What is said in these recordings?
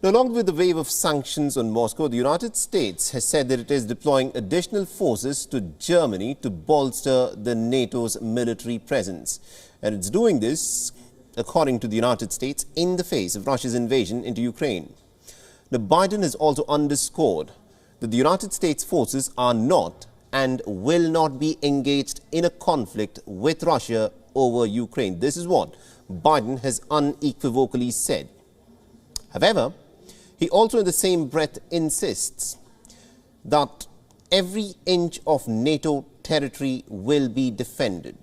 Now, along with the wave of sanctions on Moscow, the United States has said that it is deploying additional forces to Germany to bolster the NATO's military presence. And it's doing this, according to the United States, in the face of Russia's invasion into Ukraine. Now, Biden has also underscored that the United States forces are not and will not be engaged in a conflict with Russia over Ukraine. This is what Biden has unequivocally said. However, he also in the same breath insists that every inch of NATO territory will be defended.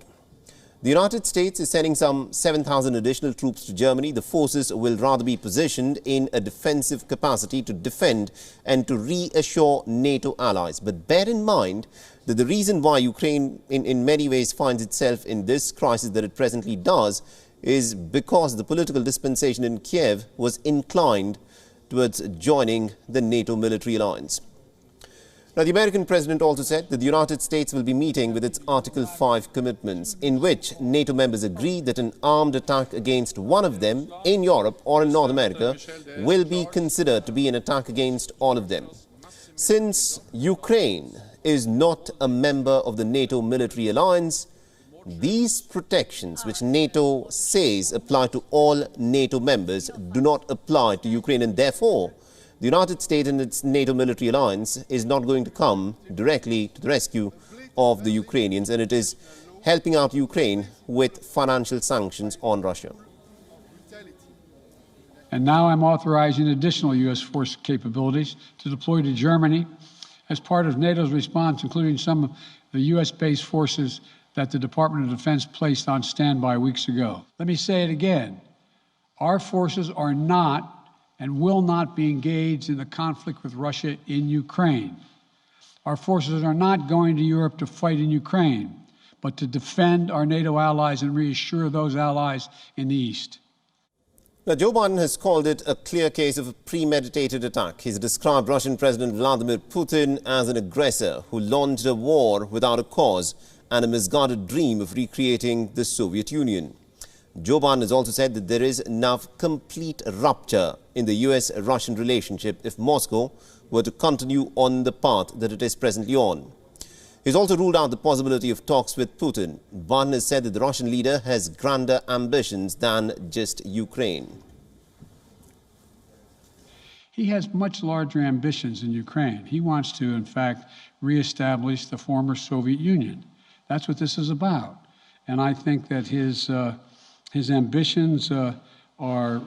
The United States is sending some 7,000 additional troops to Germany. The forces will rather be positioned in a defensive capacity to defend and to reassure NATO allies. But bear in mind that the reason why Ukraine in many ways finds itself in this crisis that it presently does is because the political dispensation in Kiev was inclined towards joining the NATO military alliance. Now, the American president also said that the United States will be meeting with its Article 5 commitments, in which NATO members agree that an armed attack against one of them in Europe or in North America will be considered to be an attack against all of them. Since Ukraine is not a member of the NATO military alliance, these protections, which NATO says apply to all NATO members, do not apply to Ukraine, and therefore the United States and its NATO military alliance is not going to come directly to the rescue of the Ukrainians, and it is helping out Ukraine with financial sanctions on Russia. And now I'm authorizing additional U.S. force capabilities to deploy to Germany as part of NATO's response, including some of the U.S.-based forces that the Department of Defense placed on standby weeks ago. Let me say it again. Our forces are not and will not be engaged in the conflict with Russia in Ukraine. Our forces are not going to Europe to fight in Ukraine, but to defend our NATO allies and reassure those allies in the East. Now, Joe Biden has called it a clear case of a premeditated attack. He's described Russian President Vladimir Putin as an aggressor who launched a war without a cause and a misguided dream of recreating the Soviet Union. Joe Biden has also said that there is now complete rupture in the US-Russian relationship if Moscow were to continue on the path that it is presently on. He's also ruled out the possibility of talks with Putin. Biden has said that the Russian leader has grander ambitions than just Ukraine. He has much larger ambitions in Ukraine. He wants to, in fact, reestablish the former Soviet Union. That's what this is about. And I think that his ambitions are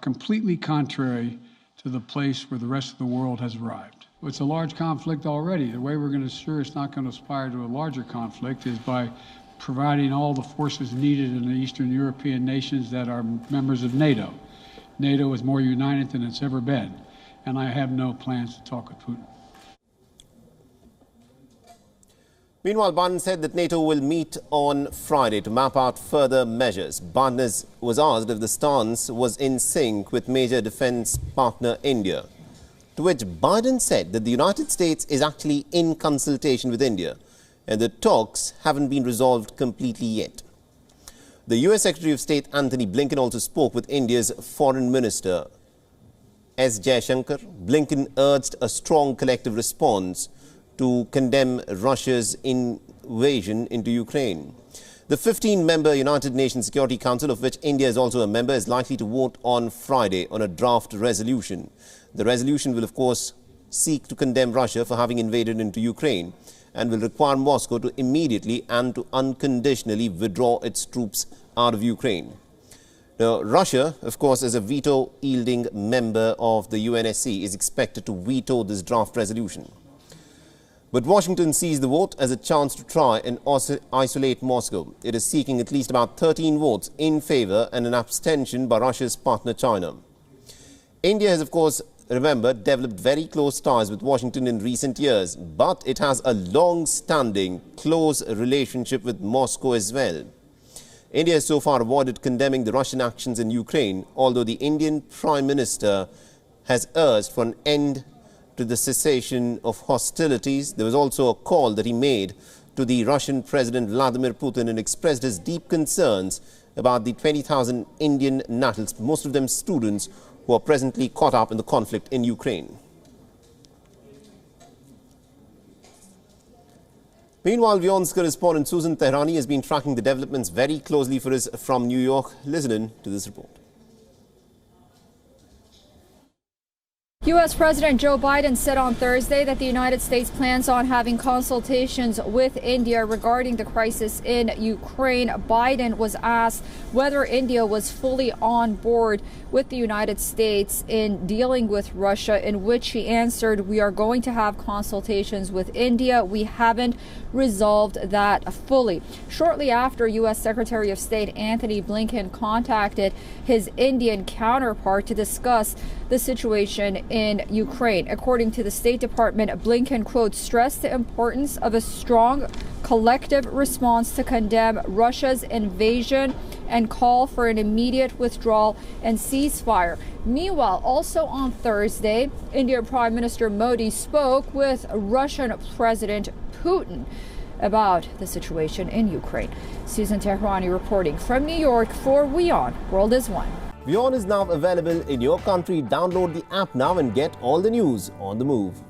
completely contrary to the place where the rest of the world has arrived. It's a large conflict already. The way we're going to ensure it's not going to aspire to a larger conflict is by providing all the forces needed in the Eastern European nations that are members of NATO. NATO is more united than it's ever been, and I have no plans to talk with Putin. Meanwhile, Biden said that NATO will meet on Friday to map out further measures. Biden was asked if the stance was in sync with major defense partner India, to which Biden said that the United States is actually in consultation with India and the talks haven't been resolved completely yet. The US Secretary of State Antony Blinken also spoke with India's Foreign Minister S. Jaishankar. Blinken urged a strong collective response to condemn Russia's invasion into Ukraine. The 15-member United Nations Security Council, of which India is also a member, is likely to vote on Friday on a draft resolution. The resolution will, of course, seek to condemn Russia for having invaded into Ukraine and will require Moscow to immediately and to unconditionally withdraw its troops out of Ukraine. Now, Russia, of course, as a veto-yielding member of the UNSC, is expected to veto this draft resolution. But Washington sees the vote as a chance to try and isolate Moscow. It is seeking at least about 13 votes in favor and an abstention by Russia's partner China. India has, of course, remember, developed very close ties with Washington in recent years, but it has a long-standing, close relationship with Moscow as well. India has so far avoided condemning the Russian actions in Ukraine, although the Indian Prime Minister has urged for an end to the cessation of hostilities. There was also a call that he made to the Russian President Vladimir Putin and expressed his deep concerns about the 20,000 Indian nationals, most of them students, who are presently caught up in the conflict in Ukraine. Meanwhile, WION's correspondent Susan Tehrani has been tracking the developments very closely for us from New York. Listen in to this report. U.S. President Joe Biden said on Thursday that the United States plans on having consultations with India regarding the crisis in Ukraine. Biden was asked whether India was fully on board with the United States in dealing with Russia, in which he answered, "We are going to have consultations with India. We haven't resolved that fully." Shortly after, U.S. Secretary of State Antony Blinken contacted his Indian counterpart to discuss the situation in Ukraine. According to the State Department, Blinken, quote, stressed the importance of a strong collective response to condemn Russia's invasion and call for an immediate withdrawal and ceasefire. Meanwhile, also on Thursday, Indian Prime Minister Modi spoke with Russian President Putin about the situation in Ukraine. Susan Tehrani reporting from New York for WION World is One. WION is now available in your country. Download the app now and get all the news on the move.